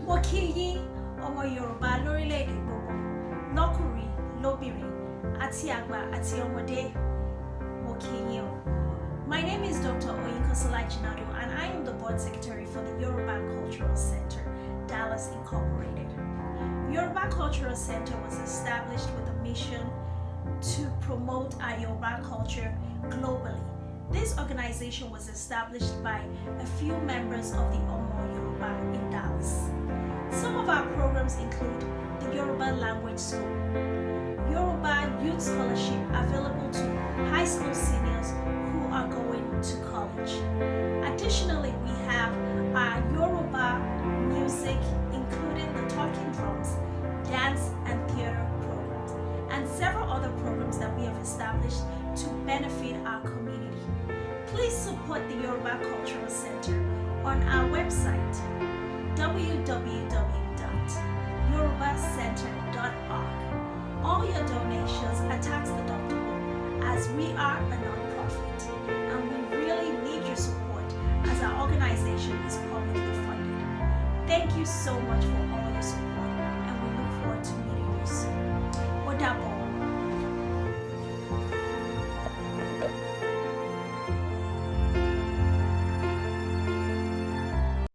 Mo kí yín ọmọ Yorùbá lórílẹ̀-èdè gbogbo lọ́kùnrin lóbìnrin àti àgbà àti ọmọdé. Mo kí yín o. My name is Dr. Oyinkansola Jinadu and I am the board secretary for the Yorubà Cultural Center, Dallas Incorporated. Yorubà Cultural Center was established with a mission to promote our Yorubà culture globally. This organization was established by a few members of the Omo Yorùbá in Dallas. Some of our programs include the Yorùbá Language School, Yorùbá Youth Scholarship available to high school seniors who are going to college. Additionally, we have our Yorùbá music, including the talking drums, dance and theater programs, and several other programs that we have established to benefit our community. Please support the Yorubà Cultural Center on our website, www.yorubacenter.org. All your donations are tax deductible as we are a non-profit and we really need your support as our organization is publicly funded. Thank you so much for all your support.